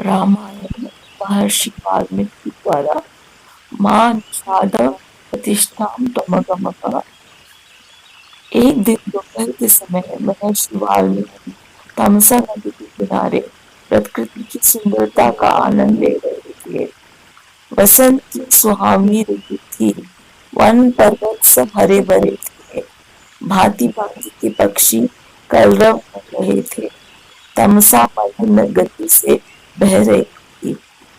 रामायण महर्षि वाल्मीकि द्वारा मां निषाद प्रतिष्ठान तमोगमः। एक दिन दोपहर के समय महर्षि वाल्मीकि तमसा नदी के किनारे प्रकृति की सुंदरता का आनंद ले रहे थे। वसंत की सुहावनी ऋतु थी। वन पर्वत सब हरे भरे थे। भांति भांति के पक्षी कलरव कर रहे थे। तमसा मलिन गति से बह रही थी।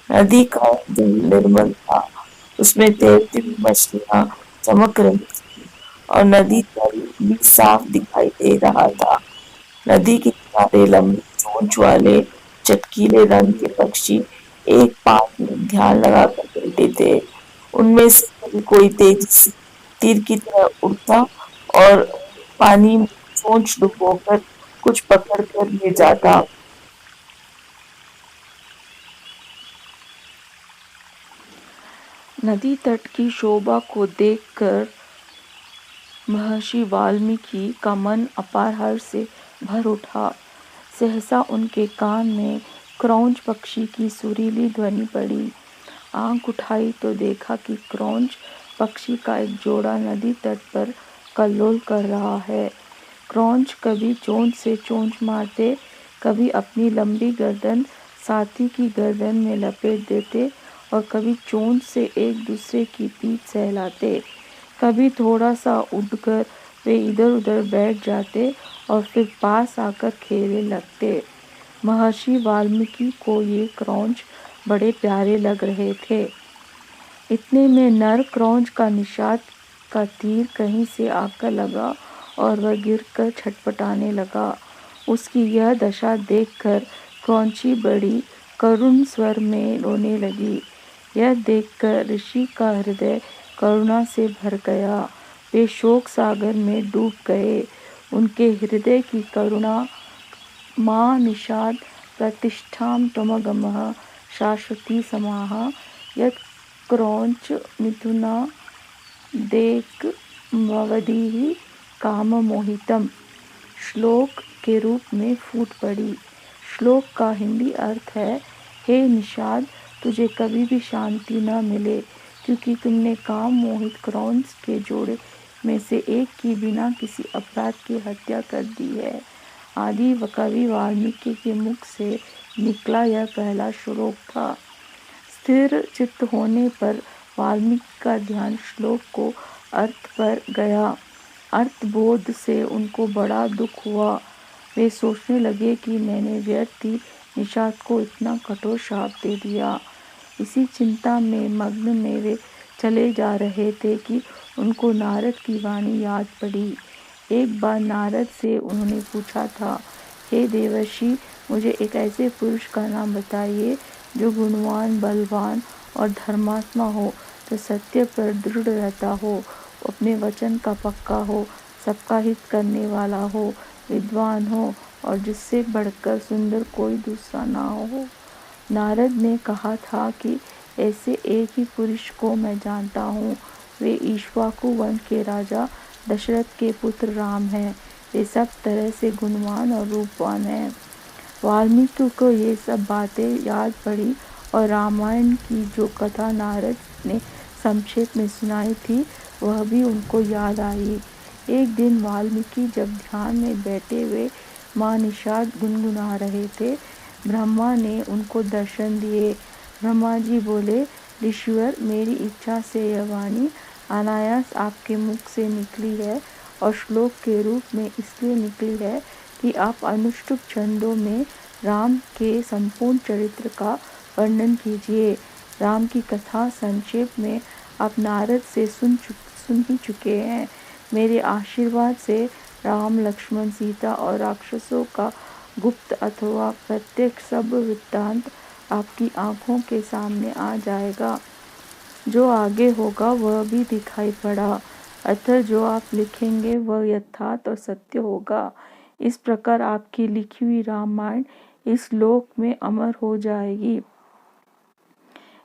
नदी का जल निर्मल था। उसमें तैरती हुई मछलियां चमक रही थी और नदी तल भी साफ दिखाई दे रहा था। नदी के किनारे लंबी चोंच वाले चटकीले रंग के पक्षी एक पास में ध्यान लगाकर बैठे थे। उनमें से कभी कोई तेजी से तीर की तरह उड़ता और पानी में चोंच डुबोकर कुछ पकड़ कर ले जाता। नदी तट की शोभा को देखकर महर्षि वाल्मीकि का मन अपार हर्ष से भर उठा। सहसा उनके कान में क्रौंच पक्षी की सुरीली ध्वनि पड़ी। आंख उठाई तो देखा कि क्रौंच पक्षी का एक जोड़ा नदी तट पर कल्लोल कर रहा है। क्रौंच कभी चोंच से चोंच मारते, कभी अपनी लंबी गर्दन साथी की गर्दन में लपेट देते और कभी चोंच से एक दूसरे की पीठ सहलाते। कभी थोड़ा सा उड़कर वे इधर उधर बैठ जाते और फिर पास आकर खेलने लगते। महर्षि वाल्मीकि को ये क्रौंच बड़े प्यारे लग रहे थे। इतने में नर क्रौंच का निषाद का तीर कहीं से आकर लगा और वह गिरकर छटपटाने लगा। उसकी यह दशा देखकर क्रौंची बड़ी करुण स्वर में रोने लगी। यह देखकर ऋषि का हृदय करुणा से भर गया। वे शोक सागर में डूब गए। उनके हृदय की करुणा मां निषाद प्रतिष्ठां त्वमगमः शाश्वती समाः यत् क्रौंच मिथुना देक मवधि काम मोहितम श्लोक के रूप में फूट पड़ी। श्लोक का हिंदी अर्थ है, हे निषाद, तुझे कभी भी शांति न मिले क्योंकि तुमने काम मोहित क्रौंच के जोड़े में से एक की बिना किसी अपराध की हत्या कर दी है। आदि कवि वाल्मीकि के मुख से निकला यह पहला श्लोक था। स्थिर चित्त होने पर वाल्मीकि का ध्यान श्लोक को अर्थ पर गया। अर्थबोध से उनको बड़ा दुख हुआ। वे सोचने लगे कि मैंने व्यर्थ ही निषाद को इतना कठोर शाप दे दिया। इसी चिंता में मग्न में वे चले जा रहे थे कि उनको नारद की वाणी याद पड़ी। एक बार नारद से उन्होंने पूछा था, हे देवर्षि, मुझे एक ऐसे पुरुष का नाम बताइए जो गुणवान, बलवान और धर्मात्मा हो, जो सत्य पर दृढ़ रहता हो, अपने वचन का पक्का हो, सबका हित करने वाला हो, विद्वान हो और जिससे बढ़कर सुंदर कोई दूसरा ना हो। नारद ने कहा था कि ऐसे एक ही पुरुष को मैं जानता हूँ। वे इक्ष्वाकु वंश के राजा दशरथ के पुत्र राम हैं। वे सब तरह से गुणवान और रूपवान हैं। वाल्मीकि को ये सब बातें याद पड़ी और रामायण की जो कथा नारद ने संक्षेप में सुनाई थी वह भी उनको याद आई। एक दिन वाल्मीकि जब ध्यान में बैठे हुए मां निषाद गुनगुना रहे थे, ब्रह्मा ने उनको दर्शन दिए। ब्रह्मा जी बोले, ऋषिवर, मेरी इच्छा से यह वाणी अनायास आपके मुख से निकली है और श्लोक के रूप में इसलिए निकली है कि आप अनुष्टुप छंदों में राम के संपूर्ण चरित्र का वर्णन कीजिए। राम की कथा संक्षेप में आप नारद से सुन ही चुके हैं। मेरे आशीर्वाद से राम, लक्ष्मण, सीता और राक्षसों का गुप्त अथवा प्रत्यक्ष सब वृत्तांत आपकी आंखों के सामने आ जाएगा। जो आगे होगा वह भी दिखाई पड़ा, अतः जो आप लिखेंगे वह यथार्थ और सत्य होगा। इस प्रकार आपकी लिखी हुई रामायण इस लोक में अमर हो जाएगी।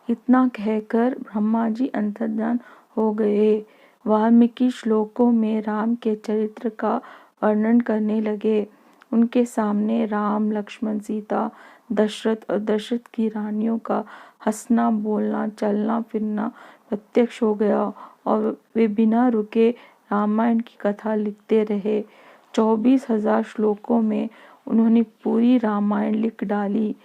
इतना कहकर ब्रह्मा जी अंतर्धान हो गए। वाल्मीकि श्लोकों में राम के चरित्र का वर्णन करने लगे। उनके सामने राम, लक्ष्मण, सीता, दशरथ और दशरथ की रानियों का हंसना, बोलना, चलना फिरना प्रत्यक्ष हो गया और वे बिना रुके रामायण की कथा लिखते रहे। 24,000 श्लोकों में उन्होंने पूरी रामायण लिख डाली।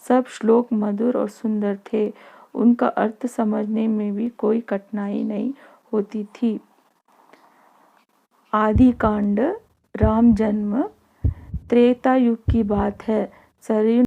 सब श्लोक मधुर और सुंदर थे। उनका अर्थ समझने में भी कोई कठिनाई नहीं होती थी। आदि कांड, राम जन्म, त्रेता युग की बात है। सरयू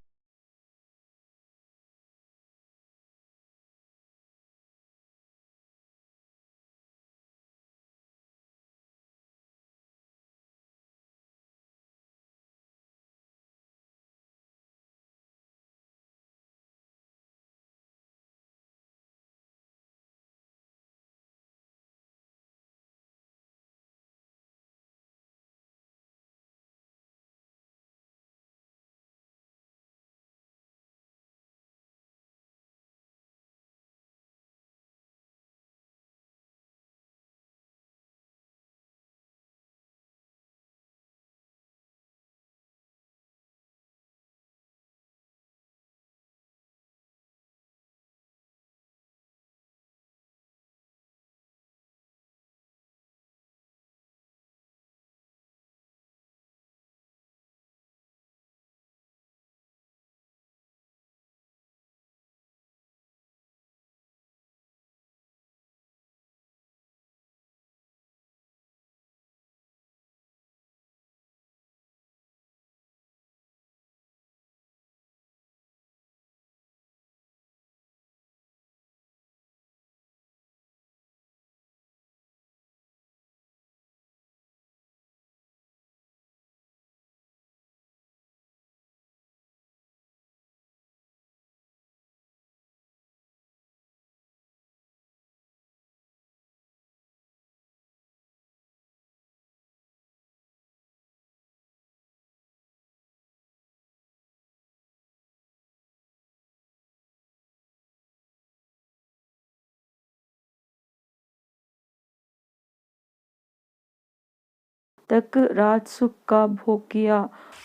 तक राजसुख का भोग किया।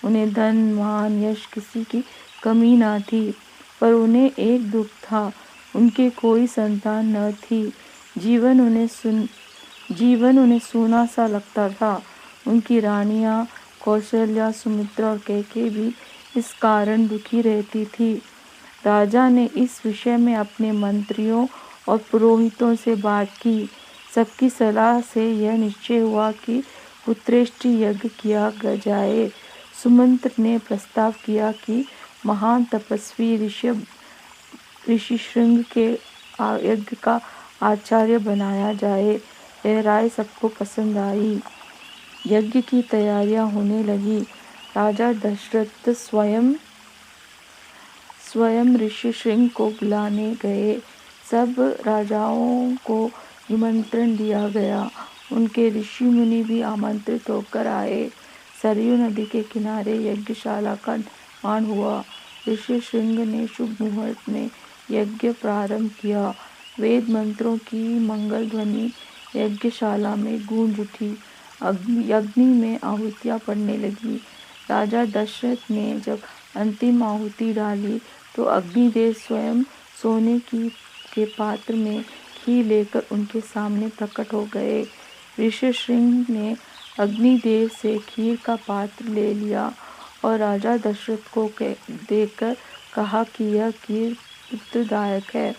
उन्हें धन, मान, यश किसी की कमी न थी, पर उन्हें एक दुख था, उनके कोई संतान न थी। जीवन उन्हें सूना सा लगता था। उनकी रानियां कौशल्या, सुमित्रा और कैकेयी भी इस कारण दुखी रहती थी। राजा ने इस विषय में अपने मंत्रियों और पुरोहितों से बात की। सबकी सलाह से यह निश्चय हुआ कि पुत्रेष्टि यज्ञ किया जाए। सुमंत्र ने प्रस्ताव किया कि महान तपस्वी ऋषि श्रृंग के यज्ञ का आचार्य बनाया जाए। यह राय सबको पसंद आई। यज्ञ की तैयारियां होने लगी। राजा दशरथ स्वयं ऋषि श्रृंग को बुलाने गए। सब राजाओं को निमंत्रण दिया गया। उनके ऋषि मुनि भी आमंत्रित होकर आए। सरयू नदी के किनारे यज्ञशाला का निर्माण हुआ। ऋषि श्रृंग ने शुभ मुहूर्त में यज्ञ प्रारंभ किया। वेद मंत्रों की मंगल ध्वनि यज्ञशाला में गूंज उठी। अग्नि में आहुतियां पड़ने लगी। राजा दशरथ ने जब अंतिम आहुति डाली तो अग्निदेव स्वयं सोने के पात्र में खीर लेकर उनके सामने प्रकट हो गए। ऋषि श्रृंग ने अग्निदेव से खीर का पात्र ले लिया और राजा दशरथ को देकर कहा कि यह खीर पुत्रदायक है।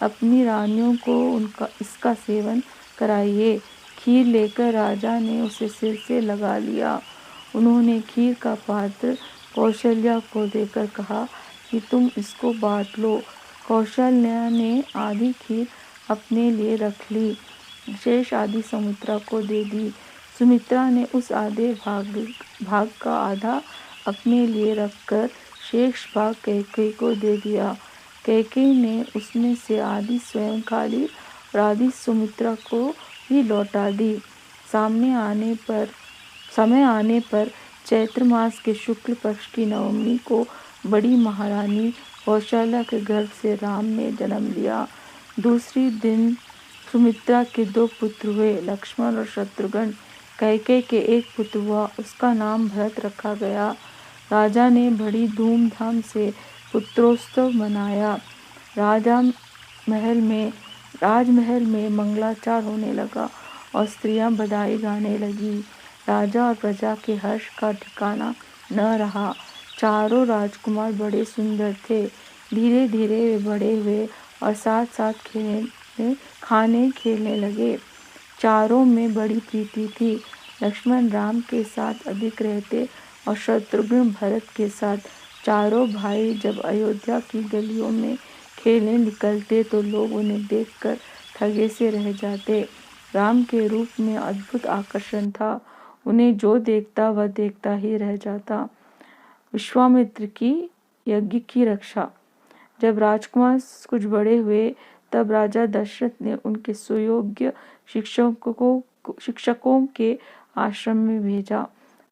अपनी रानियों को इसका सेवन कराइए। खीर लेकर राजा ने उसे सिर से लगा लिया। उन्होंने खीर का पात्र कौशल्या को देकर कहा कि तुम इसको बांट लो। कौशल्या ने आधी खीर अपने लिए रख ली, शेष आधी सुमित्रा को दे दी। सुमित्रा ने उस आधे भाग का आधा अपने लिए रखकर शेष भाग कैकेयी को दे दिया। कैकेयी ने उसमें से आधी स्वयं खा ली और आधी सुमित्रा को ही लौटा दी। समय आने पर चैत्र मास के शुक्ल पक्ष की नवमी को बड़ी महारानी कौशल्या के गर्भ से राम ने जन्म लिया। दूसरी दिन सुमित्रा के 2 पुत्र हुए, लक्ष्मण और शत्रुघ्न। कैकेयी के एक पुत्र हुआ, उसका नाम भरत रखा गया। राजा ने बड़ी धूमधाम से पुत्रोत्सव मनाया। राजमहल में मंगलाचार होने लगा और स्त्रियां बधाई गाने लगी। राजा और प्रजा के हर्ष का ठिकाना न रहा। चारों राजकुमार बड़े सुंदर थे। धीरे धीरे वे बड़े हुए और साथ साथ खाने खेलने लगे। चारों में बड़ी प्रीति थी। लक्ष्मण राम के साथ अधिक रहते और शत्रुघ्न भरत के साथ। चारों भाई जब अयोध्या की गलियों में खेलने निकलते तो लोग उन्हें देखकर ठगे से रह जाते। राम के रूप में अद्भुत आकर्षण था। उन्हें जो देखता वह देखता ही रह जाता। विश्वामित्र की यज्ञ की रक्षा। जब राजकुमार कुछ बड़े हुए तब राजा दशरथ ने उनके सुयोग्य शिक्षकों के आश्रम में भेजा।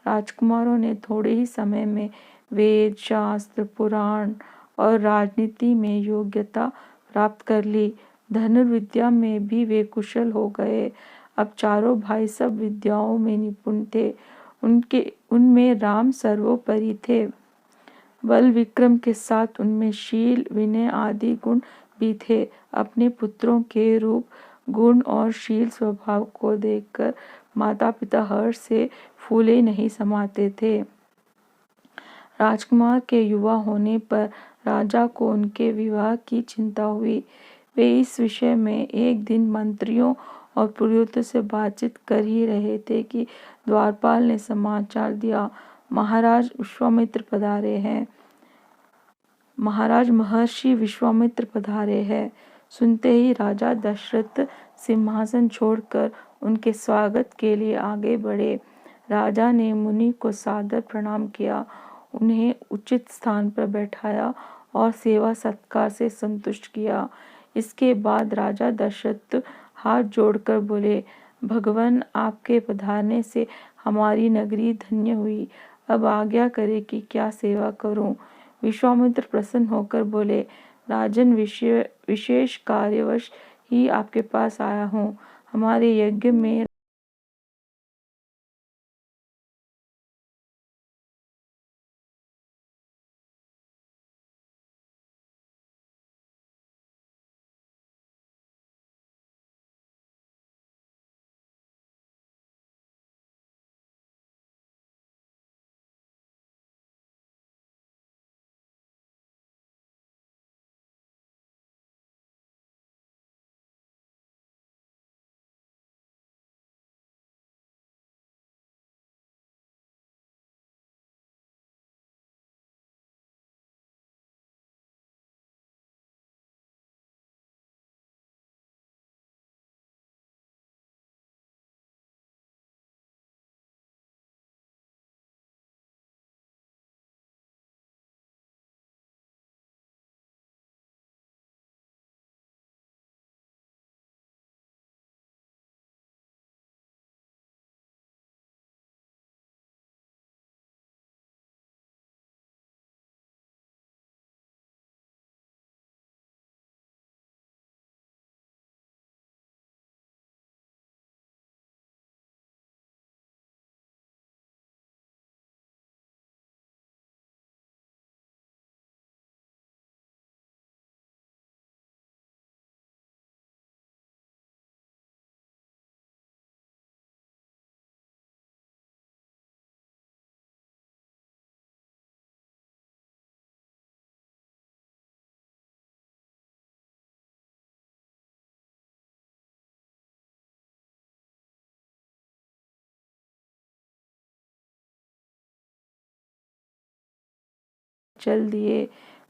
राजकुमारों ने थोड़े ही समय में वेद, शास्त्र, पुराण और राजनीति में योग्यता प्राप्त कर ली। धनुर्विद्या में भी वे कुशल हो गए। अब चारों भाई सब विद्याओं में निपुण थे। उनमें राम सर्वोपरि थे। बल विक्रम के साथ उनमें शील, विनय आदि गुण भी थे। अपने पुत्रों के रूप, गुण और शील स्वभाव को देखकर माता पिता हर्ष से फूले नहीं समाते थे। राजकुमार के युवा होने पर राजा को उनके विवाह की चिंता हुई। वे इस विषय में एक दिन मंत्रियों और पुरोहितों से बातचीत कर ही रहे थे कि द्वारपाल ने समाचार दिया, महाराज महर्षि विश्वामित्र पधारे हैं। सुनते ही राजा दशरथ सिंहासन छोड़कर उनके स्वागत के लिए आगे बढ़े। राजा ने मुनि को सादर प्रणाम किया, उन्हें उचित स्थान पर बैठाया और सेवा सत्कार से संतुष्ट किया। इसके बाद राजा दशरथ हाथ जोड़कर बोले, भगवान, आपके पधारने से हमारी नगरी धन्य हुई। अब आज्ञा करें कि क्या सेवा करूं। विश्वामित्र प्रसन्न होकर बोले, राजन, विशेष कार्यवश ही आपके पास आया हूं। हमारे यज्ञ में चल दिए।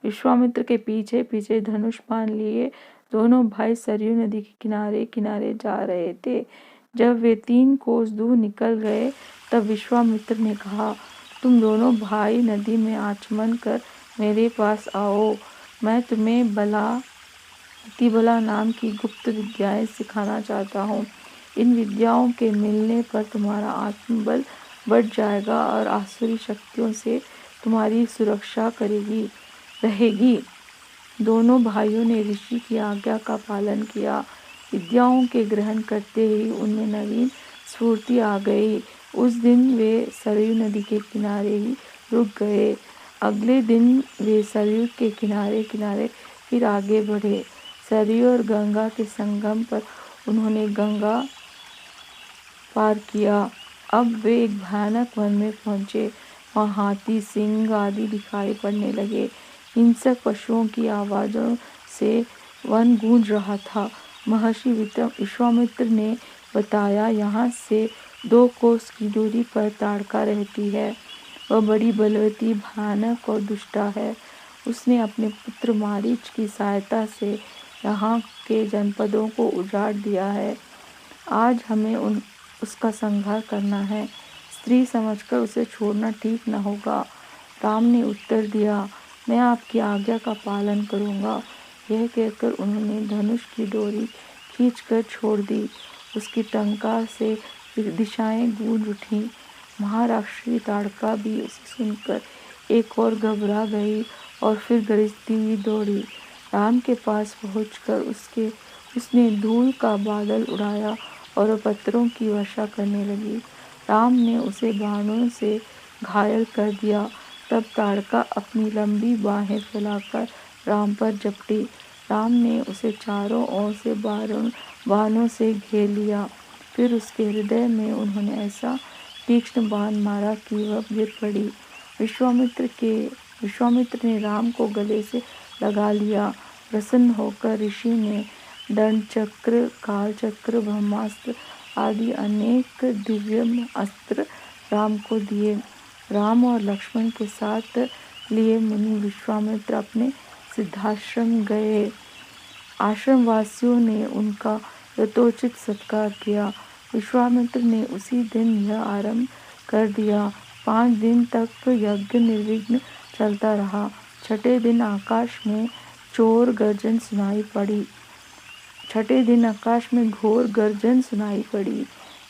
विश्वामित्र के पीछे पीछे धनुष बाण लिए दोनों भाई सरयू नदी के किनारे किनारे जा रहे थे। जब वे 3 कोस दूर निकल गए तब विश्वामित्र ने कहा, तुम दोनों भाई नदी में आचमन कर मेरे पास आओ। मैं तुम्हें अतिबला नाम की गुप्त विद्याएं सिखाना चाहता हूँ। इन विद्याओं के मिलने पर तुम्हारा आत्मबल बढ़ जाएगा और आसुरी शक्तियों से तुम्हारी सुरक्षा रहेगी। दोनों भाइयों ने ऋषि की आज्ञा का पालन किया। विद्याओं के ग्रहण करते ही उनमें नवीन स्फूर्ति आ गई। उस दिन वे सरयू नदी के किनारे ही रुक गए। अगले दिन वे सरयू के किनारे किनारे फिर आगे बढ़े। सरयू और गंगा के संगम पर उन्होंने गंगा पार किया। अब वे एक भयानक वन में पहुंचे। वहाँ हाथी, सिंह आदि दिखाई पड़ने लगे। हिंसक पशुओं की आवाज़ों से वन गूंज रहा था। महर्षि विश्वामित्र ने बताया, यहाँ से 2 कोस की दूरी पर ताड़का रहती है। वह बड़ी बलवती, भयानक और दुष्टा है। उसने अपने पुत्र मारीच की सहायता से यहाँ के जनपदों को उजाड़ दिया है। आज हमें उसका संहार करना है। स्त्री समझकर उसे छोड़ना ठीक न होगा। राम ने उत्तर दिया, मैं आपकी आज्ञा का पालन करूँगा। यह कहकर उन्होंने धनुष की डोरी खींचकर छोड़ दी। उसकी टंकार से दिशाएं गूंज उठीं। महाराष्ट्री ताड़का भी उसे सुनकर एक और घबरा गई और फिर गरजती हुई दौड़ी। राम के पास पहुंचकर उसने धूल का बादल उड़ाया और पत्थरों की वर्षा करने लगी। राम ने उसे बाणों से घायल कर दिया। तब ताड़का अपनी लंबी बाहें फैलाकर राम पर झपटी। राम ने उसे चारों ओर से बाणों से घेर लिया। फिर उसके हृदय में उन्होंने ऐसा तीक्ष्ण बाण मारा कि वह गिर पड़ी। विश्वामित्र ने राम को गले से लगा लिया। प्रसन्न होकर ऋषि ने दंड चक्र, काल चक्र, ब्रह्मास्त्र आदि अनेक दिव्य अस्त्र राम को दिए। राम और लक्ष्मण के साथ लिए मुनि विश्वामित्र अपने सिद्धाश्रम गए। आश्रमवासियों ने उनका यथोचित सत्कार किया। विश्वामित्र ने उसी दिन यह आरंभ कर दिया। 5 दिन तक यज्ञ निर्विघ्न चलता रहा। छठे दिन आकाश में घोर गर्जन सुनाई पड़ी।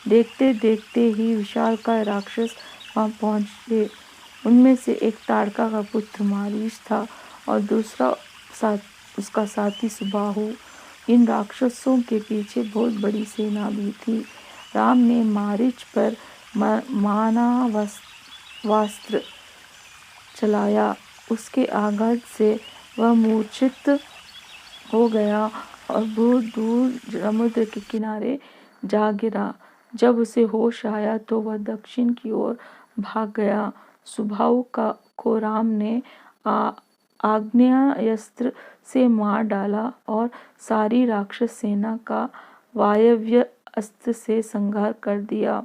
देखते देखते ही विशालकाय राक्षस वहां पहुंचे। उनमें से एक ताड़का का पुत्र मारीच था और दूसरा उसका साथी सुबाहु। इन राक्षसों के पीछे बहुत बड़ी सेना भी थी। राम ने मारीच पर मानवास्त्र चलाया। उसके आघात से वह मूर्छित हो गया और बहुत दूर समुद्र के किनारे जा गिरा। जब उसे होश आया तो वह दक्षिण की ओर भाग गया। सुबाहु को राम ने आग्नेयास्त्र से मार डाला और सारी राक्षस सेना का वायव्य अस्त्र से संहार कर दिया।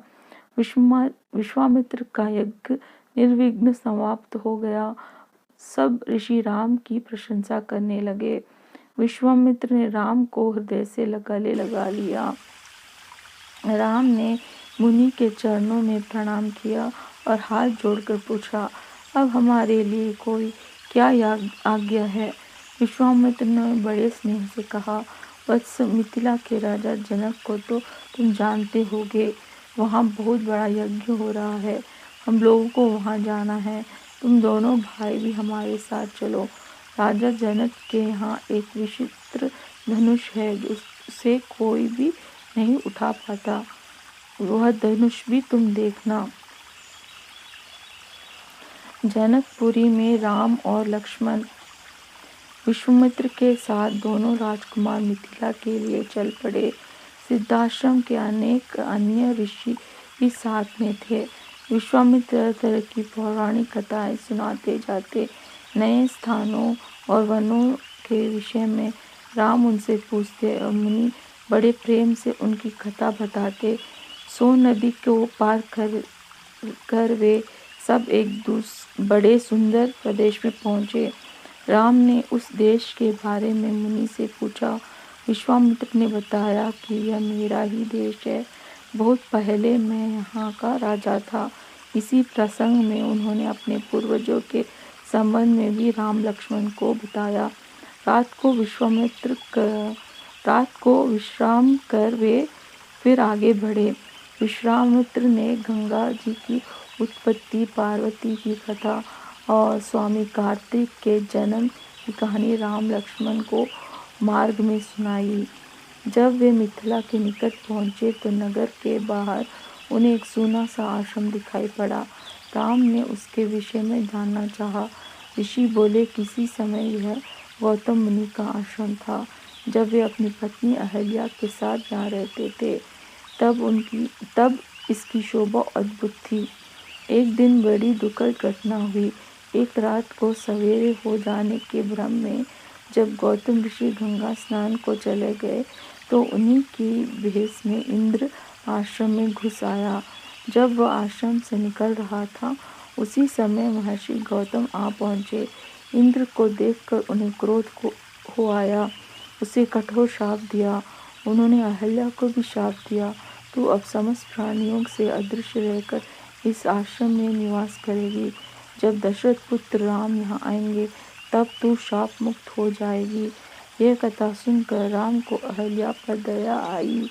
विश्वामित्र का यज्ञ निर्विघ्न समाप्त हो गया। सब ऋषि राम की प्रशंसा करने लगे। विश्वामित्र ने राम को हृदय से गले लगा लिया। राम ने मुनि के चरणों में प्रणाम किया और हाथ जोड़कर पूछा, अब हमारे लिए कोई क्या आज्ञा है? विश्वामित्र ने बड़े स्नेह से कहा, वत्स, मिथिला के राजा जनक को तो तुम जानते होगे। वहाँ बहुत बड़ा यज्ञ हो रहा है। हम लोगों को वहाँ जाना है। तुम दोनों भाई भी हमारे साथ चलो। राजा जनक के यहाँ एक विचित्र धनुष है, उसे कोई भी नहीं उठा पाता। वह धनुष भी तुम देखना। जनकपुरी में राम और लक्ष्मण विश्वामित्र के साथ दोनों राजकुमार मिथिला के लिए चल पड़े। सिद्धाश्रम के अनेक अन्य ऋषि भी साथ में थे। विश्वामित्र तरह तरह की पौराणिक कथाएं सुनाते जाते। नए स्थानों और वनों के विषय में राम उनसे पूछते और मुनि बड़े प्रेम से उनकी कथा बताते। सोन नदी को पार कर वे सब एक बड़े सुंदर प्रदेश में पहुंचे। राम ने उस देश के बारे में मुनि से पूछा। विश्वामित्र ने बताया कि यह मेरा ही देश है। बहुत पहले मैं यहाँ का राजा था। इसी प्रसंग में उन्होंने अपने पूर्वजों के संबंध में भी राम लक्ष्मण को बताया। रात को विश्राम कर वे फिर आगे बढ़े। विश्वामित्र ने गंगा जी की उत्पत्ति, पार्वती की कथा और स्वामी कार्तिक के जन्म की कहानी राम लक्ष्मण को मार्ग में सुनाई। जब वे मिथिला के निकट पहुंचे तो नगर के बाहर उन्हें एक सूना सा आश्रम दिखाई पड़ा। राम ने उसके विषय में जानना चाहा। ऋषि बोले, किसी समय यह गौतम मुनि का आश्रम था। जब वे अपनी पत्नी अहल्या के साथ यहाँ रहते थे, तब इसकी शोभा अद्भुत थी। एक दिन बड़ी दुखद घटना हुई। एक रात को सवेरे हो जाने के भ्रम में जब गौतम ऋषि गंगा स्नान को चले गए, तो उन्हीं की भेष में इंद्र आश्रम में घुस आया। जब वह आश्रम से निकल रहा था, उसी समय महर्षि गौतम आ पहुँचे। इंद्र को देखकर उन्हें क्रोध हो आया। उसे कठोर शाप दिया। उन्होंने अहल्या को भी शाप दिया, तू अब समस्त प्राणियों से अदृश्य रहकर इस आश्रम में निवास करेगी। जब दशरथ पुत्र राम यहाँ आएंगे, तब तू शाप मुक्त हो जाएगी। यह कथा सुनकर राम को अहल्या पर दया आई।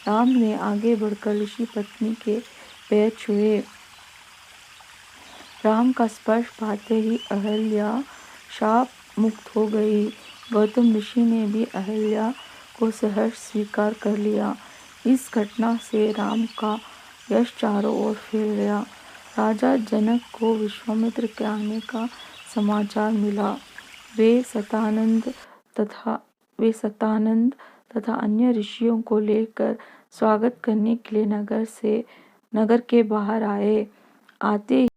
राम ने आगे बढ़कर ऋषि पत्नी के पैर छुए। राम का स्पर्श पाते ही अहल्या शाप मुक्त हो गई। गौतम ऋषि ने भी अहल्या को सहर्ष स्वीकार कर लिया। इस घटना से राम का यश चारों ओर फैल गया। राजा जनक को विश्वामित्र के आने का समाचार मिला। वे सतानंद तथा अन्य ऋषियों को लेकर स्वागत करने के लिए नगर के बाहर आए। आते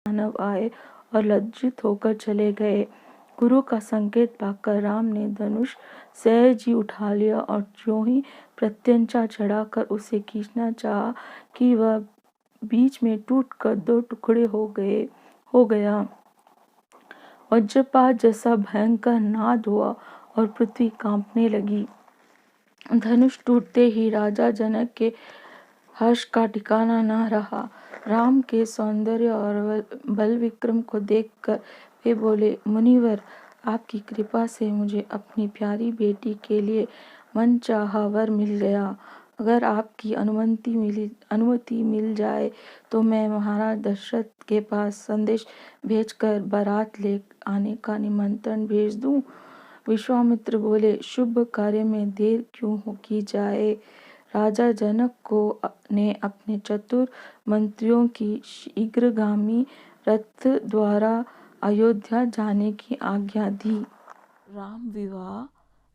मानव आए और लज्जित होकर चले गए। गुरु का संकेत पाकर राम ने धनुष सहज ही उठा लिया और ज्यों ही प्रत्यंचा चढ़ाकर उसे खींचना चाहा कि वह बीच में टूटकर दो टुकड़े हो गया। वज्रपात जैसा भयंकर नाद हुआ और पृथ्वी कांपने लगी। धनुष टूटते ही राजा जनक के हर्ष का ठिकाना न रहा। राम के सौंदर्य और बल विक्रम को देखकर वे बोले, मुनिवर, आपकी कृपा से मुझे अपनी प्यारी बेटी के लिए मनचाहा वर मिल गया। अगर आपकी अनुमति मिल जाए तो मैं महाराज दशरथ के पास संदेश भेजकर बारात ले आने का निमंत्रण भेज दूं। विश्वामित्र बोले, शुभ कार्य में देर क्यों की जाए। राजा जनक ने अपने चतुर मंत्रियों की शीघ्रगामी रथ द्वारा अयोध्या जाने की आज्ञा दी। राम विवाह।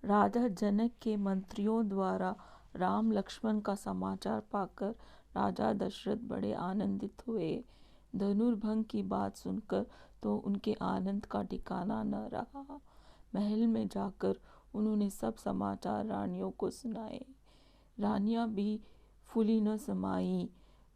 राजा जनक के मंत्रियों द्वारा राम लक्ष्मण का समाचार पाकर राजा दशरथ बड़े आनंदित हुए। धनुर्भंग की बात सुनकर तो उनके आनंद का ठिकाना न रहा। महल में जाकर उन्होंने सब समाचार रानियों को सुनाए। रानियां भी फूली न समाई।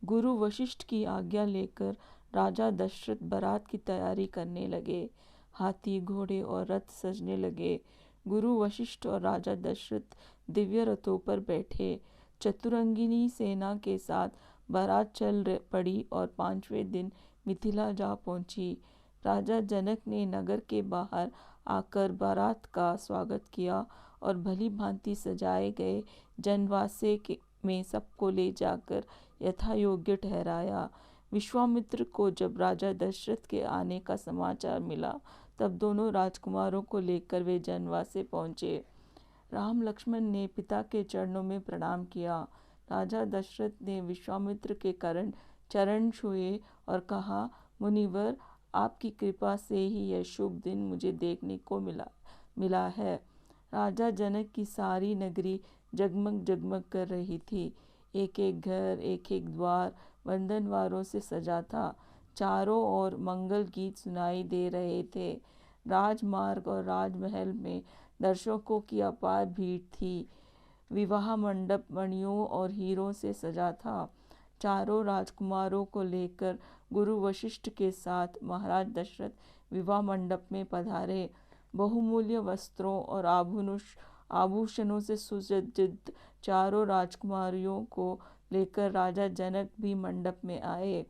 गुरु वशिष्ठ की आज्ञा लेकर राजा दशरथ बारात की तैयारी करने लगे। हाथी, घोड़े और रथ सजने लगे। गुरु वशिष्ठ और राजा दशरथ दिव्य रथों पर बैठे चतुरंगिनी सेना के साथ बारात चल पड़ी और 5वें दिन मिथिला जा पहुंची। राजा जनक ने नगर के बाहर आकर बारात का स्वागत किया और भली भांति सजाए गए जनवासे में सबको ले जाकर यथा योग्य ठहराया। विश्वामित्र को जब राजा दशरथ के आने का समाचार मिला, तब दोनों राजकुमारों को लेकर वे जनवासे पहुँचे। राम लक्ष्मण ने पिता के चरणों में प्रणाम किया। राजा दशरथ ने विश्वामित्र के चरण छुए और कहा, मुनिवर, आपकी कृपा से ही यह शुभ दिन मुझे देखने को मिला है। राजा जनक की सारी नगरी जगमग जगमग कर रही थी। एक एक घर, एक एक द्वार वंदनवारों से सजा था। चारों ओर मंगल गीत सुनाई दे रहे थे। राजमार्ग और राजमहल में दर्शकों की अपार भीड़ थी। विवाह मंडप मणियों और हीरों से सजा था। चारों राजकुमारों को लेकर गुरु वशिष्ठ के साथ महाराज दशरथ विवाह मंडप में पधारे। बहुमूल्य वस्त्रों और आभूषणों से सुसज्जित चारों राजकुमारियों को लेकर राजा जनक भी मंडप में आए।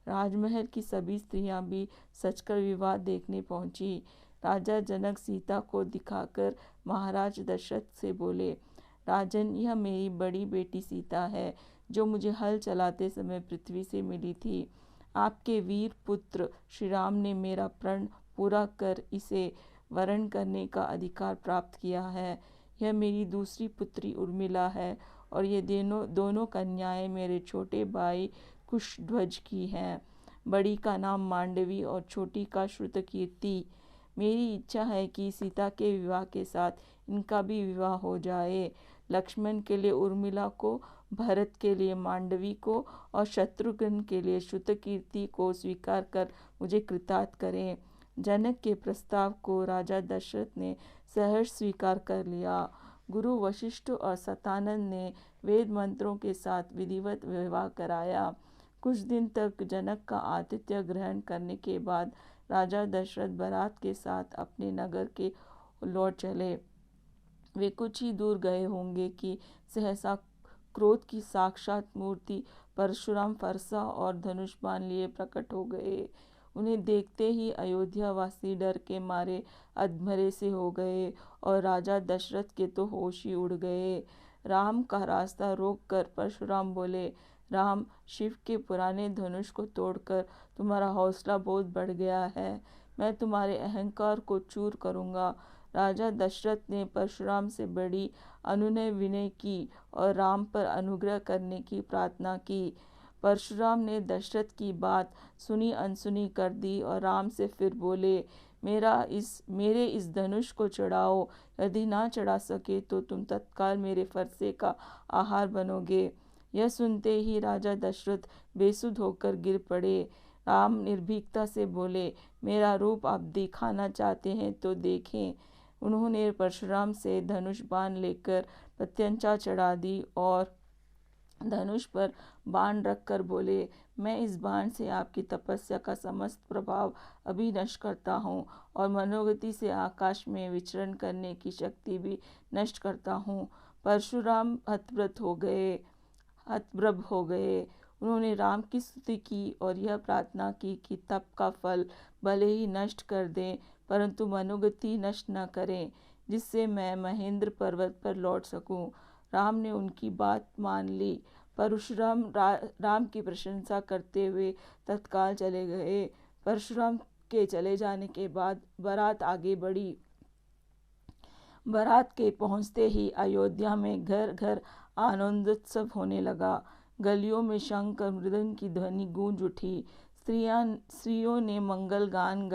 राजमहल की सभी स्त्रियां भी सजकर विवाह देखने पहुंची। राजा जनक सीता को दिखाकर महाराज दशरथ से बोले, राजन, यह मेरी बड़ी बेटी सीता है, जो मुझे हल चलाते समय पृथ्वी से मिली थी। आपके वीर पुत्र श्री राम ने मेरा प्रण पूरा कर इसे वरण करने का अधिकार प्राप्त किया है। यह मेरी दूसरी पुत्री उर्मिला है और ये दोनों कन्याएं मेरे छोटे भाई कुशध्वज की हैं। बड़ी का नाम मांडवी और छोटी का श्रुतकीर्ति। मेरी इच्छा है कि सीता के विवाह के साथ इनका भी विवाह हो जाए। लक्ष्मण के लिए उर्मिला को, भरत के लिए मांडवी को और शत्रुघ्न के लिए श्रुतकीर्ति को स्वीकार कर मुझे कृतार्थ करें। जनक के प्रस्ताव को राजा दशरथ ने सहर्ष स्वीकार कर लिया। गुरु वशिष्ठ और सतानंद ने वेद मंत्रों के साथ विधिवत विवाह कराया। कुछ दिन तक जनक का आतिथ्य ग्रहण करने के बाद राजा दशरथ बारात के साथ अपने नगर के लौट चले। वे कुछ ही दूर गए होंगे कि सहसा क्रोध की साक्षात मूर्ति परशुराम फरसा और धनुष बाण लिए प्रकट हो गए। उन्हें देखते ही अयोध्यावासी डर के मारे अधमरे से हो गए और राजा दशरथ के तो होश ही उड़ गए। राम का रास्ता रोककर परशुराम बोले, राम, शिव के पुराने धनुष को तोड़कर तुम्हारा हौसला बहुत बढ़ गया है। मैं तुम्हारे अहंकार को चूर करूँगा। राजा दशरथ ने परशुराम से बड़ी अनुनय विनय की और राम पर अनुग्रह करने की प्रार्थना की। परशुराम ने दशरथ की बात सुनी अनसुनी कर दी और राम से फिर बोले, मेरे इस धनुष को चढ़ाओ। यदि ना चढ़ा सके तो तुम तत्काल मेरे फरसे का आहार बनोगे। यह सुनते ही राजा दशरथ बेसुध होकर गिर पड़े। राम निर्भीकता से बोले, मेरा रूप आप दिखाना चाहते हैं तो देखें। उन्होंने परशुराम से धनुष बाण लेकर प्रत्यंचा चढ़ा दी और धनुष पर बाण रखकर बोले, मैं इस बाण से आपकी तपस्या का समस्त प्रभाव अभी नष्ट करता हूँ और मनोगति से आकाश में विचरण करने की शक्ति भी नष्ट करता हूँ। परशुराम हतप्रभ हो गए। उन्होंने राम की स्तुति की और यह प्रार्थना की कि तप का फल भले ही नष्ट कर दें, परंतु मनोगति नष्ट न करें, जिससे मैं महेंद्र पर्वत पर लौट सकूं। राम ने उनकी बात मान ली। परशुराम राम की प्रशंसा करते हुए तत्काल चले गए। परशुराम के चले जाने के बाद बारात आगे बढ़ी। बारात के पहुंचते ही अयोध्या में घर घर आनंदोत्सव होने लगा। गलियों में शंख और मृदंग की ध्वनि गूंज उठी। स्त्रियों ने मंगल गान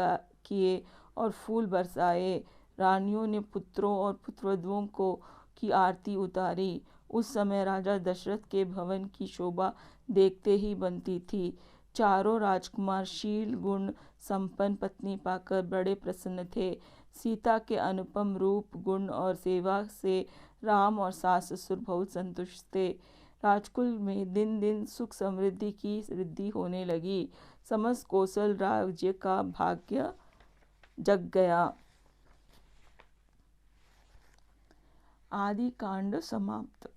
किए और फूल बरसाए। रानियों ने पुत्रों और पुत्रवधुओं की आरती उतारी। उस समय राजा दशरथ के भवन की शोभा देखते ही बनती थी। चारों राजकुमार शील गुण संपन्न पत्नी पाकर बड़े प्रसन्न थे। सीता के अनुपम रूप, गुण और सेवा से राम और सास ससुर बहुत संतुष्ट थे। राजकुल में दिन दिन सुख समृद्धि की वृद्धि होने लगी। समस्त कौशल राज्य का भाग्य जग गया। आदि कांड समाप्त।